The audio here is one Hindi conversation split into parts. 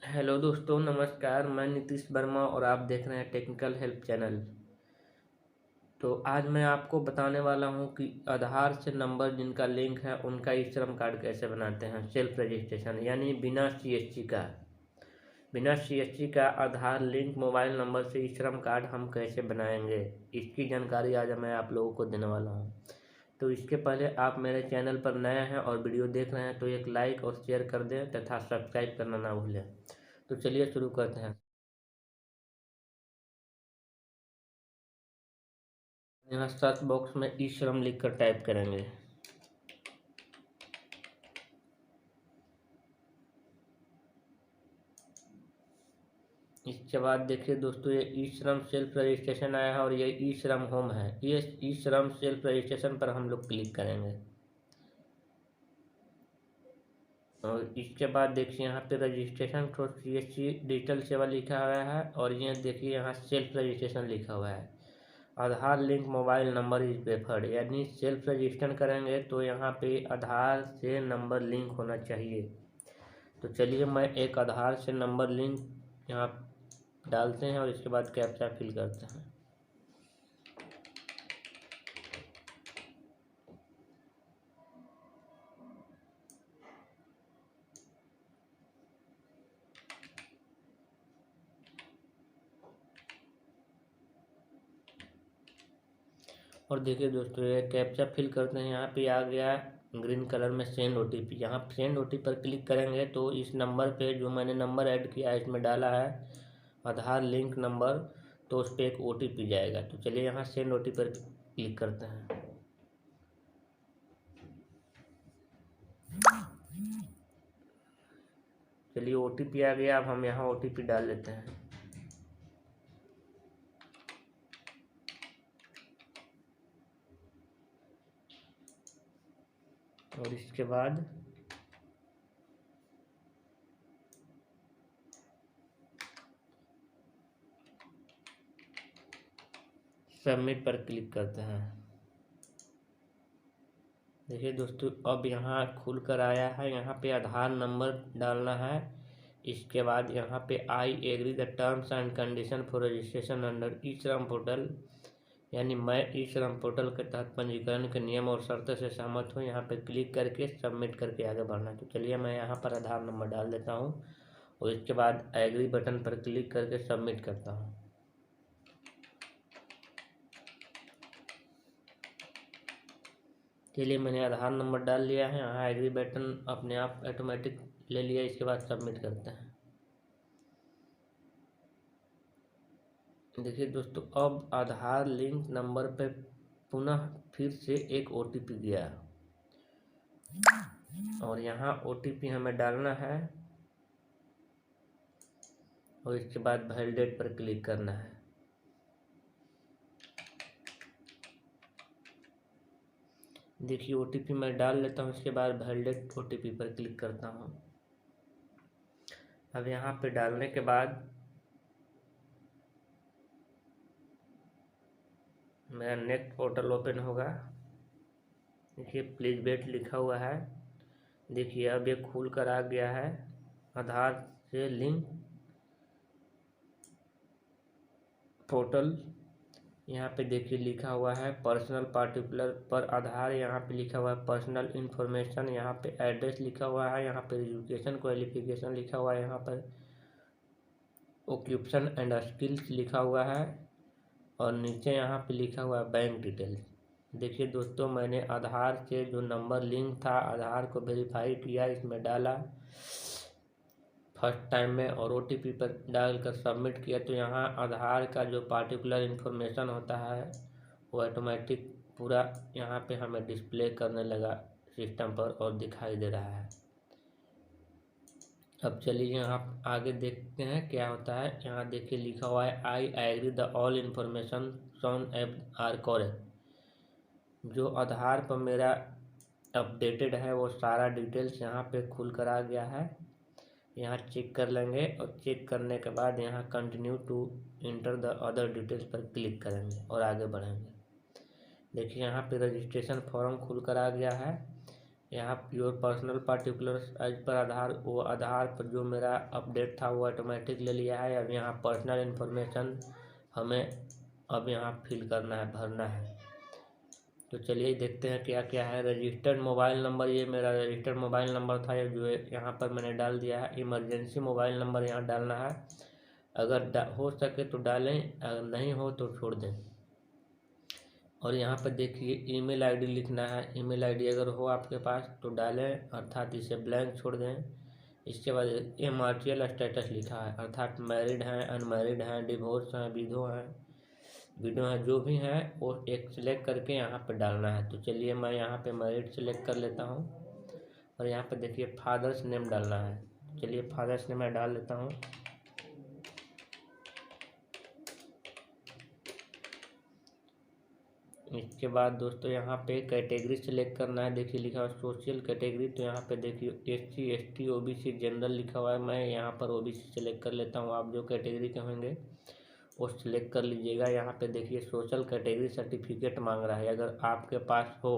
हेलो दोस्तों, नमस्कार। मैं नीतीश वर्मा और आप देख रहे हैं टेक्निकल हेल्प चैनल। तो आज मैं आपको बताने वाला हूं कि आधार से नंबर जिनका लिंक है उनका ई श्रम कार्ड कैसे बनाते हैं। सेल्फ रजिस्ट्रेशन यानी बिना सीएससी का आधार लिंक मोबाइल नंबर से ई श्रम कार्ड हम कैसे बनाएंगे, इसकी जानकारी आज मैं आप लोगों को देने वाला हूं। तो इसके पहले आप मेरे चैनल पर नए हैं और वीडियो देख रहे हैं तो एक लाइक और शेयर कर दें तथा सब्सक्राइब करना ना भूलें। तो चलिए शुरू करते हैं। यहाँ सर्च बॉक्स में ई श्रम लिख कर टाइप करेंगे। इसके बाद देखिए दोस्तों, ये ई श्रम सेल्फ रजिस्ट्रेशन आया है और ये ई श्रम होम है। ये ई श्रम सेल्फ रजिस्ट्रेशन पर हम लोग क्लिक करेंगे और इसके बाद देखिए यहाँ पे रजिस्ट्रेशन फॉर सीएससी डिजिटल सेवा लिखा हुआ है और ये देखिए यहाँ सेल्फ रजिस्ट्रेशन लिखा हुआ है। Aadhaar link mobile number is preferred, यानी सेल्फ रजिस्ट्रेशन करेंगे तो यहाँ पे आधार से नंबर लिंक होना चाहिए। तो चलिए मैं एक आधार से नंबर लिंक यहाँ डालते हैं और इसके बाद कैप्चा फिल करते हैं। और देखिए दोस्तों, ये कैप्चा फिल करते हैं। यहाँ पे आ गया ग्रीन कलर में सेंड ओटीपी। यहाँ सेंड ओटीपी पर क्लिक करेंगे तो इस नंबर पे जो मैंने नंबर ऐड किया है इसमें डाला है आधार लिंक नंबर, तो उस पर एक ओटीपी जाएगा। तो चलिए यहाँ सेंड ओटीपी पर क्लिक करते हैं। चलिए ओटीपी आ गया, अब हम यहाँ ओटीपी डाल देते हैं। और इसके बाद सबमिट पर क्लिक करते हैं। देखिए दोस्तों, अब यहाँ खुल कर आया है। यहाँ पे आधार नंबर डालना है। इसके बाद यहाँ पे I agree the terms and condition for registration under e Shram portal, यानी मैं ई श्रम पोर्टल के तहत पंजीकरण के नियम और शर्तों से सहमत हूँ। यहाँ पे क्लिक करके सबमिट करके आगे बढ़ना। तो चलिए मैं यहाँ पर आधार नंबर डाल देता हूँ और इसके बाद एग्री बटन पर क्लिक करके सबमिट करता हूँ। चलिए मैंने आधार नंबर डाल लिया है। यहाँ एग्री बटन अपने आप ऑटोमेटिक ले लिया। इसके बाद सबमिट करते हैं। देखिए दोस्तों, अब आधार लिंक नंबर पे पुनः फिर से एक ओटीपी गया और यहाँ ओटीपी हमें डालना है और इसके बाद वैलिडेट पर क्लिक करना है। देखिए ओटीपी मैं डाल लेता हूँ, इसके बाद वैलिडेट ओटीपी पर क्लिक करता हूँ। अब यहाँ पे डालने के बाद मेरा नेक्स्ट पोर्टल ओपन होगा। देखिए प्लीज वेट लिखा हुआ है। देखिए अब ये खुल कर आ गया है आधार से लिंक पोर्टल। यहाँ पे देखिए लिखा हुआ है पर्सनल पार्टिकुलर पर आधार। यहाँ पे लिखा हुआ है पर्सनल इन्फॉर्मेशन। यहाँ पे एड्रेस लिखा हुआ है। यहाँ पे एजुकेशन क्वालिफिकेशन लिखा हुआ है। यहाँ पर ऑक्यूपेशन एंड स्किल्स लिखा हुआ है और नीचे यहाँ पे लिखा हुआ है बैंक डिटेल्स। देखिए दोस्तों, मैंने आधार से जो नंबर लिंक था आधार को वेरीफाई किया, इसमें डाला फर्स्ट टाइम में और ओटीपी पर डालकर सबमिट किया। तो यहाँ आधार का जो पार्टिकुलर इन्फॉर्मेशन होता है वो ऑटोमेटिक पूरा यहाँ पे हमें डिस्प्ले करने लगा सिस्टम पर और दिखाई दे रहा है। अब चलिए यहाँ आगे देखते हैं क्या होता है। यहाँ देखिए लिखा हुआ है I agree the all information shown app are correct. जो आधार पर मेरा अपडेटेड है वो सारा डिटेल्स यहाँ पे खुल कर आ गया है। यहाँ चेक कर लेंगे और चेक करने के बाद यहाँ continue to enter the other details पर क्लिक करेंगे और आगे बढ़ेंगे। देखिए यहाँ पे रजिस्ट्रेशन फॉर्म खुल कर आ गया है। यहाँ your personal particulars as per आधार, वो आधार पर जो मेरा अपडेट था वो ऑटोमेटिक ले लिया है। अब यहाँ पर्सनल इन्फॉर्मेशन हमें अब यहाँ फिल करना है, भरना है। तो चलिए देखते हैं क्या क्या है। रजिस्टर्ड मोबाइल नंबर, ये मेरा रजिस्टर्ड मोबाइल नंबर था जो यहाँ पर मैंने डाल दिया है। इमरजेंसी मोबाइल नंबर यहाँ डालना है, अगर हो सके तो डालें, अगर नहीं हो तो छोड़ दें। और यहाँ पर देखिए ईमेल आईडी लिखना है, ईमेल आईडी अगर हो आपके पास तो डालें, अर्थात इसे ब्लैंक छोड़ दें। इसके बाद marital स्टेटस लिखा है, अर्थात मैरिड हैं, अनमैरिड हैं, डिवोर्स हैं, विडो हैं, जो भी हैं वो एक सिलेक्ट करके यहाँ पे डालना है। तो चलिए मैं यहाँ पे मैरिड सिलेक्ट कर लेता हूँ। और यहाँ पे देखिए फादर्स नेम डालना है, चलिए फादर्स नेम मैं डाल लेता हूँ। इसके बाद दोस्तों यहाँ पे कैटेगरी सिलेक्ट करना है। देखिए लिखा हुआ सोशल कैटेगरी, तो यहाँ पे देखिए SC ST OBC जनरल लिखा हुआ है, मैं यहाँ पर OBC सिलेक्ट कर लेता हूँ। आप जो कैटेगरी के होंगे वो सिलेक्ट कर लीजिएगा। यहाँ पे देखिए सोशल कैटेगरी सर्टिफिकेट मांग रहा है, अगर आपके पास हो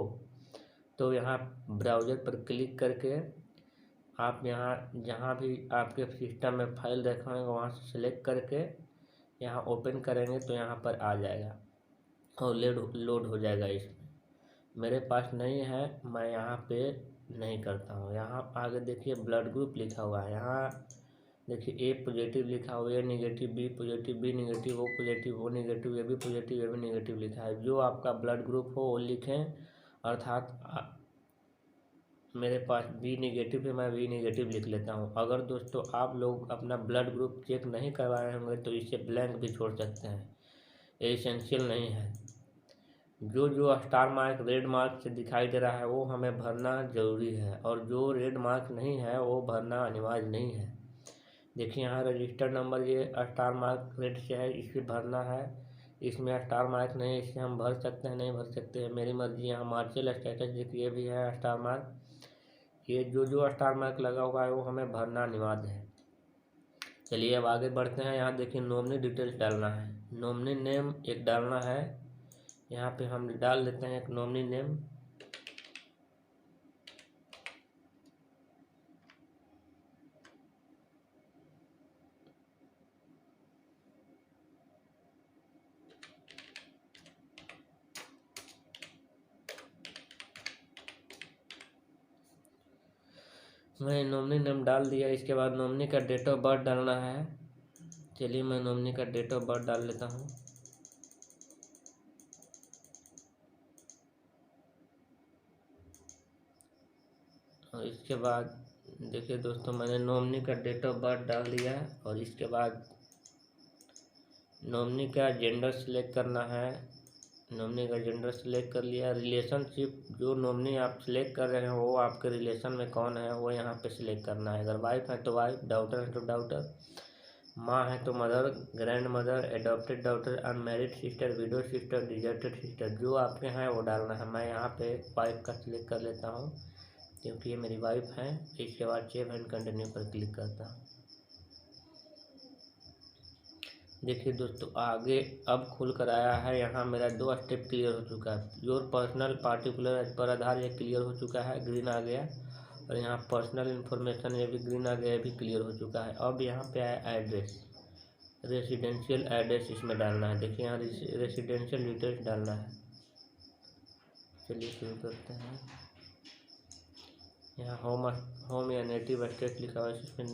तो यहाँ ब्राउज़र पर क्लिक करके आप यहाँ जहाँ भी आपके सिस्टम में फाइल रखे होंगे वहाँ से सिलेक्ट करके यहाँ ओपन करेंगे तो यहाँ पर आ जाएगा और लोड हो जाएगा। इसमें मेरे पास नहीं है, मैं यहाँ पे नहीं करता हूँ। यहाँ आगे देखिए ब्लड ग्रुप लिखा हुआ है, यहाँ देखिए A पॉजिटिव लिखा हुआ है, A negative, B positive, B negative, O positive, O negative, AB positive, AB negative लिखा है। जो आपका ब्लड ग्रुप हो वो लिखें, अर्थात मेरे पास B नेगेटिव है, मैं B नेगेटिव लिख लेता हूँ। अगर दोस्तों आप लोग अपना ब्लड ग्रुप चेक नहीं करवाए होंगे तो इसे ब्लैंक भी छोड़ सकते हैं, ये एसेंशियल नहीं है। जो स्टार मार्क रेड मार्क से दिखाई दे रहा है वो हमें भरना ज़रूरी है, और जो रेड मार्क नहीं है वो भरना अनिवार्य नहीं है। देखिए यहाँ रजिस्टर्ड नंबर ये स्टार मार्क रेड से है, इसे भरना है। इसमें स्टार मार्क नहीं है, इसे हम भर सकते हैं, नहीं भर सकते हैं, मेरी मर्जी। यहाँ मार्शल स्टेटस देखिए भी है स्टार मार्क, ये जो स्टार मार्क लगा हुआ है वो हमें भरना अनिवार्य है। चलिए अब आगे बढ़ते हैं। यहाँ देखिए नॉमिनी डिटेल्स डालना है, नॉमिनी नेम एक डालना है। यहाँ पे हम डाल देते हैं एक नॉमिनी नेम। मैं नॉमिनी नेम डाल दिया। इसके बाद नॉमिनी का डेट ऑफ बर्थ डालना है। चलिए मैं नॉमिनी का डेट ऑफ बर्थ डाल लेता हूँ। और इसके बाद देखिए दोस्तों मैंने नॉमिनी का डेट ऑफ बर्थ डाल दिया है। और इसके बाद नॉमिनी का जेंडर सिलेक्ट करना है, नॉमिनी का जेंडर सिलेक्ट कर लिया। रिलेशनशिप, जो नॉमिनी आप सिलेक्ट कर रहे हैं वो आपके रिलेशन में कौन है वो यहाँ पे सिलेक्ट करना है। अगर वाइफ है तो वाइफ, डॉटर है तो डॉटर, माँ है तो mother, grand mother, adopted daughter, unmarried sister, window sister, deserted sister, जो आपके हैं वो डालना है। मैं यहाँ पे वाइफ का सिलेक्ट कर लेता हूँ क्योंकि ये मेरी वाइफ है। इसके बाद सेव एंड कंटिन्यू पर क्लिक करता हूँ। देखिए दोस्तों आगे अब खुल कर आया है, यहाँ मेरा 2 स्टेप क्लियर हो चुका है। Your personal particular as per आधार ये क्लियर हो चुका है, ग्रीन आ गया। और यहाँ पर्सनल इन्फॉर्मेशन ये भी ग्रीन आ गया, ये भी क्लियर हो चुका है। अब यहाँ पे आया एड्रेस, रेसिडेंशियल एड्रेस इसमें डालना है। देखिए यहाँ रेसिडेंशियल डिटेल्स डालना है। चलिए शुरू करते हैं। यहाँ होम या नेटिव स्टेट लिखा हुआ है, इसमें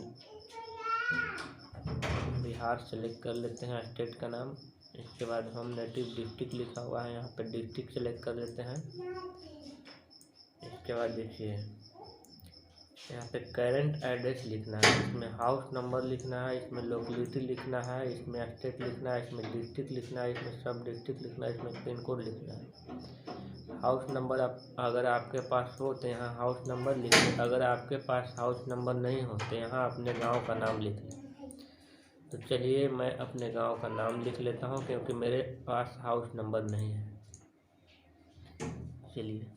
बिहार सेलेक्ट कर लेते हैं स्टेट का नाम। इसके बाद होम नेटिव डिस्ट्रिक्ट लिखा हुआ है, यहाँ पे डिस्ट्रिक्ट सेलेक्ट कर लेते हैं। इसके बाद देखिए यहाँ पे करंट एड्रेस लिखना है, इसमें हाउस नंबर लिखना है, इसमें लोकेलिटी लिखना है, इसमें स्टेट लिखना है, इसमें डिस्ट्रिक्ट लिखना है, इसमें सब डिस्ट्रिक्ट लिखना है, इसमें पिन कोड लिखना है। हाउस नंबर अगर आपके पास हो तो यहाँ हाउस नंबर लिखिए, अगर आपके पास हाउस नंबर नहीं हो तो यहाँ अपने गाँव का नाम लिख लें। तो चलिए मैं अपने गांव का नाम लिख लेता हूं क्योंकि मेरे पास हाउस नंबर नहीं है। चलिए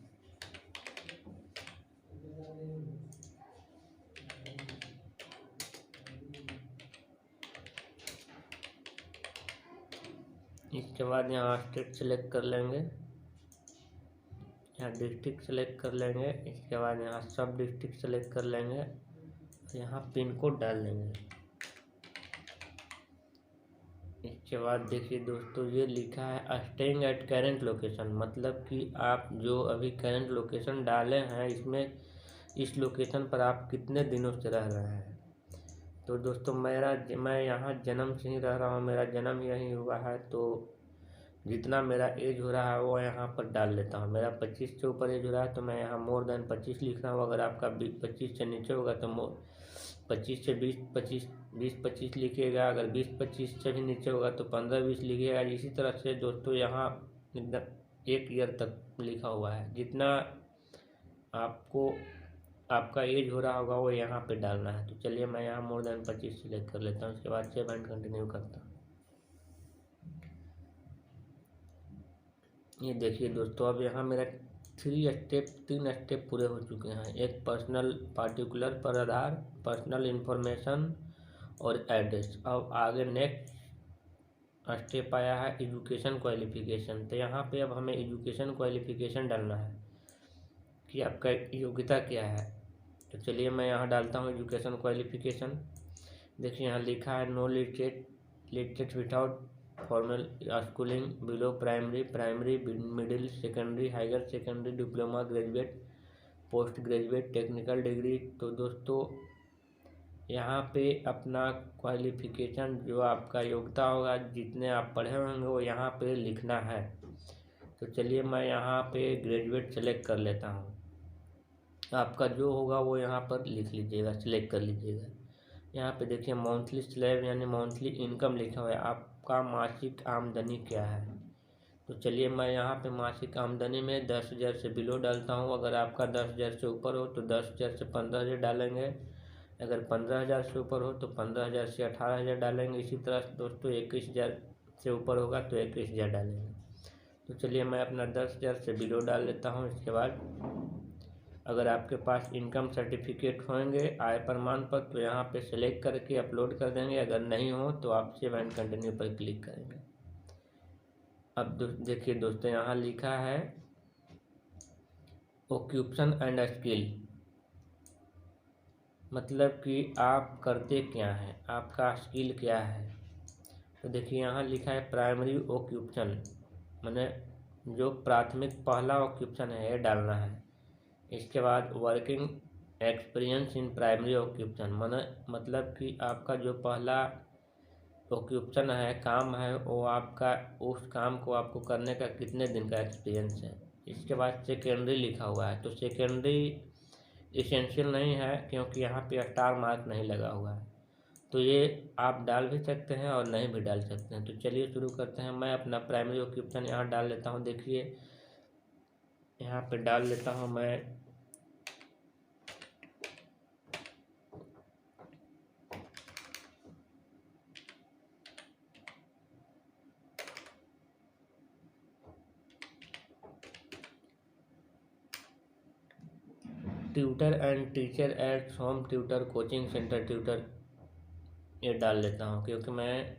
इसके बाद यहाँ स्टेट सेलेक्ट कर लेंगे। यहाँ डिस्ट्रिक्ट सेलेक्ट कर लेंगे। इसके बाद यहाँ सब डिस्ट्रिक्ट सेलेक्ट कर लेंगे, यहाँ पिन कोड डाल देंगे। इसके बाद देखिए दोस्तों, ये लिखा है स्टेइंग एट करेंट लोकेशन, मतलब कि आप जो अभी करेंट लोकेशन डाले हैं इसमें इस लोकेशन पर आप कितने दिनों से रह रहे हैं। तो दोस्तों मैं यहाँ जन्म से ही रह रहा हूँ, मेरा जन्म यहीं हुआ है, तो जितना मेरा एज हो रहा है वो यहाँ पर डाल लेता हूँ। मेरा 25 से ऊपर एज हो रहा है तो मैं यहाँ मोर देन 25 लिख रहा हूँ। अगर आपका 25 से नीचे होगा तो 25 से 20-25 लिखिएगा। अगर 20-25 से भी नीचे होगा तो 15-20 लिखिएगा। इसी तरह से दोस्तों यहाँ एकदम 1 ईयर तक लिखा हुआ है। जितना आपको आपका एज हो रहा होगा वो यहाँ पे डालना है। तो चलिए मैं यहाँ मोर देन 25 सिलेक्ट कर लेता हूँ। उसके बाद सेव एंड कंटिन्यू करता हूँ। ये देखिए दोस्तों, अब यहाँ मेरा 3 स्टेप पूरे हो चुके हैं। एक पर्सनल पार्टिकुलर पर आधार, पर्सनल इन्फॉर्मेशन और एड्रेस। अब आगे नेक्स्ट स्टेप आया है एजुकेशन क्वालिफिकेशन। तो यहाँ पे अब हमें एजुकेशन क्वालिफिकेशन डालना है कि आपका योग्यता क्या है। तो चलिए मैं यहाँ डालता हूँ एजुकेशन क्वालिफिकेशन। देखिए यहाँ लिखा है no literate without formal schooling below primary middle secondary higher secondary diploma graduate post graduate technical degree. तो दोस्तों यहाँ पे अपना क्वालिफिकेशन जो आपका योग्यता होगा, जितने आप पढ़े होंगे वो यहाँ पे लिखना है। तो चलिए मैं यहाँ पे ग्रेजुएट सेलेक्ट कर लेता हूँ। आपका जो होगा वो यहाँ पर लिख लीजिएगा, सिलेक्ट कर लीजिएगा। यहाँ पे देखिए मंथली स्लैब यानी मंथली इनकम लिखा हुआ है, आपका मासिक आमदनी क्या है। तो चलिए मैं यहाँ पे मासिक आमदनी में 10,000 से बिलो डालता हूँ। अगर आपका 10,000 से ऊपर हो तो 10,000 से 15,000 डालेंगे। अगर 15,000 से ऊपर हो तो 15,000 से 18,000 डालेंगे। इसी तरह दोस्तों 21,000 से ऊपर होगा तो 21,000 डालेंगे। तो चलिए मैं अपना 10,000 से बिलो डाल लेता हूँ। इसके बाद अगर आपके पास इनकम सर्टिफिकेट होंगे, आय प्रमाण पत्र, तो यहाँ पे सेलेक्ट करके अपलोड कर देंगे। अगर नहीं हो तो आप सेव एंड कंटिन्यू पर क्लिक करेंगे। अब देखिए दोस्तों, यहाँ लिखा है ऑक्यूपेशन एंड स्किल, मतलब कि आप करते क्या हैं, आपका स्किल क्या है। तो देखिए यहाँ लिखा है प्राइमरी ऑक्यूपेशन, माने जो प्राथमिक पहला ऑक्यूपेशन है ये डालना है। इसके बाद working experience in primary occupation, मतलब कि आपका जो पहला ऑक्यूपेशन है, काम है, वो आपका उस काम को आपको करने का कितने दिन का एक्सपीरियंस है। इसके बाद सेकेंडरी लिखा हुआ है, तो सेकेंडरी इसेंशियल नहीं है क्योंकि यहाँ पे स्टार मार्क नहीं लगा हुआ है। तो ये आप डाल भी सकते हैं और नहीं भी डाल सकते हैं। तो चलिए शुरू करते हैं। मैं अपना प्राइमरी ऑक्यूपेशन यहाँ डाल लेता हूँ। देखिए यहाँ पे डाल लेता हूँ मैं tutor and teacher at home tutor coaching centre tutor, ये डाल लेता हूँ क्योंकि मैं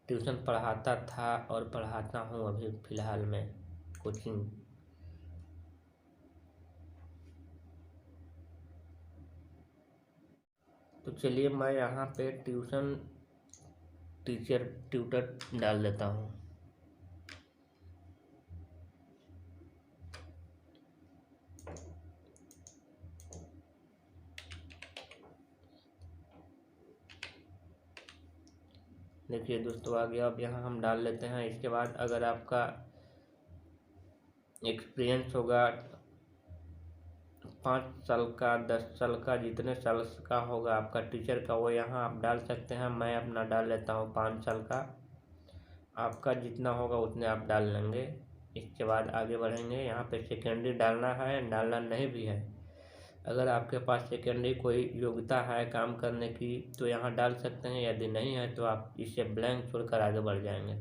ट्यूशन पढ़ाता था और पढ़ाता हूँ अभी फ़िलहाल में कोचिंग। तो चलिए मैं यहाँ पे ट्यूशन टीचर ट्यूटर डाल देता हूँ। देखिए दोस्तों आ गया। अब यहाँ हम डाल लेते हैं। इसके बाद अगर आपका एक्सपीरियंस होगा 5 साल का, 10 साल का, जितने साल का होगा आपका टीचर का, वो यहाँ आप डाल सकते हैं। मैं अपना डाल लेता हूँ 5 साल का। आपका जितना होगा उतने आप डाल लेंगे। इसके बाद आगे बढ़ेंगे। यहाँ पे सेकेंडरी डालना है, डालना नहीं भी है। अगर आपके पास सेकेंडरी कोई योग्यता है काम करने की तो यहाँ डाल सकते हैं, यदि नहीं है तो आप इसे ब्लैंक छोड़कर आगे बढ़ जाएंगे।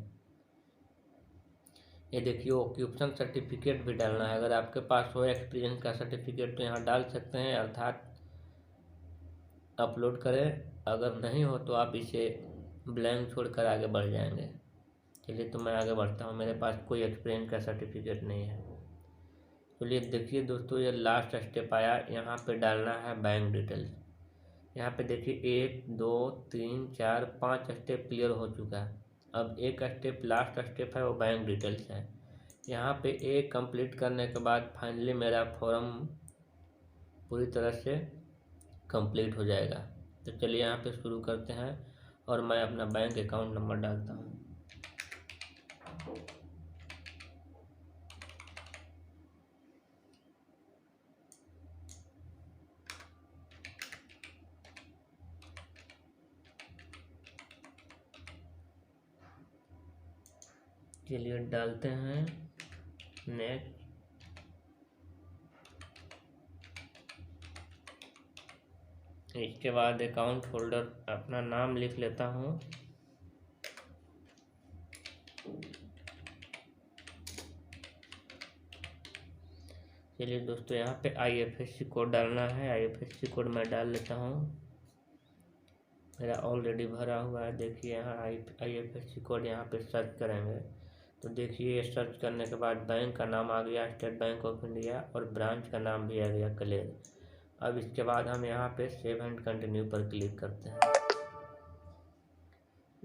ये देखिए ऑक्यूपेशन सर्टिफिकेट भी डालना है। अगर आपके पास हो एक्सपीरियंस का सर्टिफिकेट तो यहाँ डाल सकते हैं, अर्थात अपलोड करें। अगर नहीं हो तो आप इसे ब्लैंक छोड़कर आगे बढ़ जाएंगे। चलिए तो मैं आगे बढ़ता हूँ। मेरे पास कोई एक्सपीरियंस का सर्टिफिकेट नहीं है। चलिए देखिए दोस्तों, ये लास्ट स्टेप आया, यहाँ पे डालना है बैंक डिटेल्स। यहाँ पे देखिए 1 2 3 4 5 स्टेप क्लियर हो चुका है। अब एक स्टेप लास्ट स्टेप है, वो बैंक डिटेल्स है। यहाँ पे एक कंप्लीट करने के बाद फाइनली मेरा फॉर्म पूरी तरह से कंप्लीट हो जाएगा। तो चलिए यहाँ पे शुरू करते हैं और मैं अपना बैंक अकाउंट नंबर डालता हूँ। चलिए डालते हैं नेक्स्ट। इसके बाद अकाउंट होल्डर अपना नाम लिख लेता हूँ। चलिए दोस्तों, यहाँ पे IFSC कोड डालना है। IFSC कोड मैं डाल लेता हूँ, मेरा ऑलरेडी भरा हुआ है। देखिए यहाँ IFSC कोड यहाँ पे सर्च करेंगे तो देखिए सर्च करने के बाद बैंक का नाम आ गया स्टेट बैंक ऑफ इंडिया और ब्रांच का नाम भी आ गया क्लियर। अब इसके बाद हम यहाँ पे सेव एंड कंटिन्यू पर क्लिक करते हैं।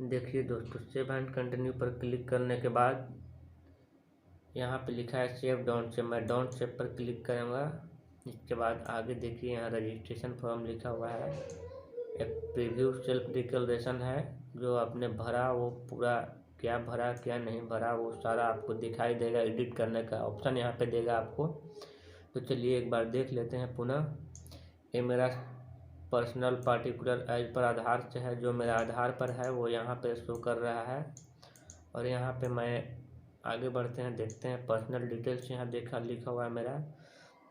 देखिए दोस्तों, सेव एंड कंटिन्यू पर क्लिक करने के बाद यहाँ पे लिखा है सेव डोंट सेव, मैं डोंट सेव पर क्लिक करूँगा। इसके बाद आगे देखिए यहाँ रजिस्ट्रेशन फॉर्म लिखा हुआ है, एक प्रीव्यू सेल्फ डिक्लेरेशन है। जो आपने भरा वो पूरा क्या भरा क्या नहीं भरा वो सारा आपको दिखाई देगा। एडिट करने का ऑप्शन यहाँ पे देगा आपको। तो चलिए एक बार देख लेते हैं पुनः। ये मेरा पर्सनल पार्टिकुलर एज पर आधार से है, जो मेरा आधार पर है वो यहाँ पे शो कर रहा है। और यहाँ पे मैं आगे बढ़ते हैं, देखते हैं पर्सनल डिटेल्स। यहाँ देखा लिखा हुआ है मेरा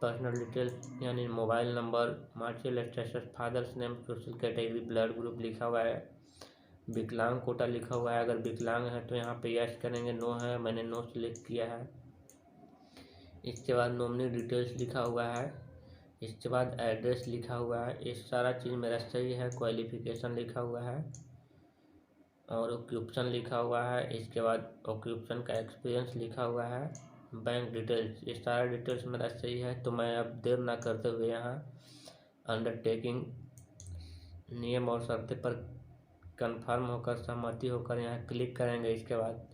पर्सनल डिटेल्स, यानी mobile number, martial status, father's name, social category, blood group लिखा हुआ है, विकलांग कोटा लिखा हुआ है। अगर विकलांग है तो यहाँ पे यस करेंगे, नो है मैंने नो सिलेक्ट किया है। इसके बाद नॉमिनी डिटेल्स लिखा हुआ है, इसके बाद एड्रेस लिखा हुआ है। ये सारा चीज़ मेरा सही है। क्वालिफिकेशन लिखा हुआ है और ऑक्यूपेशन लिखा हुआ है। इसके बाद ऑक्यूपेशन का एक्सपीरियंस लिखा हुआ है। बैंक डिटेल्स, ये सारा डिटेल्स मेरा सही है। तो मैं अब देर ना करते हुए यहाँ अंडरटेकिंग नियम और शर्तें पर कंफर्म होकर सहमति होकर यहाँ क्लिक करेंगे। इसके बाद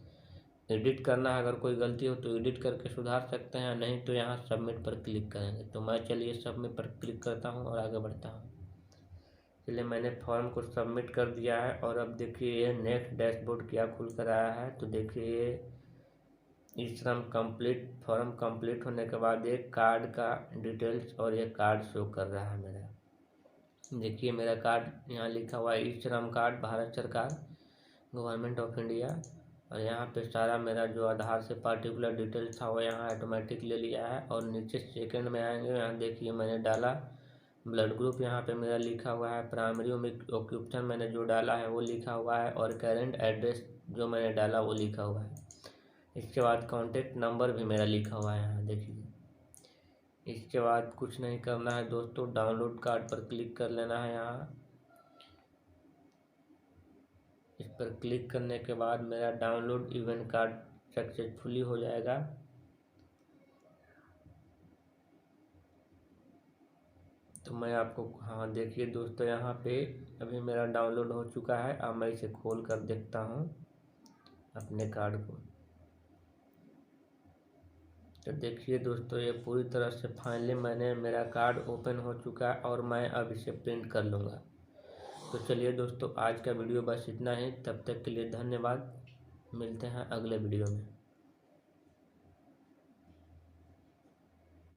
एडिट करना है, अगर कोई गलती हो तो एडिट करके सुधार सकते हैं, नहीं तो यहाँ सबमिट पर क्लिक करेंगे। तो मैं चलिए सबमिट पर क्लिक करता हूँ और आगे बढ़ता हूँ। चलिए मैंने फॉर्म को सबमिट कर दिया है और अब देखिए ये नेक्स्ट डैशबोर्ड क्या खुल कर आया है। तो देखिए ये श्रम कंप्लीट फॉर्म कंप्लीट होने के बाद ये कार्ड का डिटेल्स और ये कार्ड शो कर रहा है मेरा। देखिए मेरा कार्ड यहाँ लिखा हुआ है ई श्रम कार्ड, भारत सरकार, गवर्नमेंट ऑफ इंडिया। और यहाँ पे सारा मेरा जो आधार से पार्टिकुलर डिटेल्स था वो यहाँ ऑटोमेटिक ले लिया है। और नीचे सेकंड में आएंगे, यहाँ देखिए मैंने डाला ब्लड ग्रुप, यहाँ पे मेरा लिखा हुआ है। प्राइमरी ऑक्यूपेशन मैंने जो डाला है वो लिखा हुआ है और करेंट एड्रेस जो मैंने डाला वो लिखा हुआ है। इसके बाद कॉन्टेक्ट नंबर भी मेरा लिखा हुआ है यहाँ देखिए। इसके बाद कुछ नहीं करना है दोस्तों, डाउनलोड कार्ड पर क्लिक कर लेना है। यहाँ इस पर क्लिक करने के बाद मेरा डाउनलोड इवेंट कार्ड सक्सेसफुली हो जाएगा। तो मैं आपको हाँ देखिए दोस्तों, यहाँ पे अभी मेरा डाउनलोड हो चुका है। अब मैं इसे खोल कर देखता हूँ अपने कार्ड को। तो देखिए दोस्तों, ये पूरी तरह से फाइनली मेरा कार्ड ओपन हो चुका है और मैं अब इसे प्रिंट कर लूँगा। तो चलिए दोस्तों, आज का वीडियो बस इतना ही। तब तक के लिए धन्यवाद, मिलते हैं अगले वीडियो में।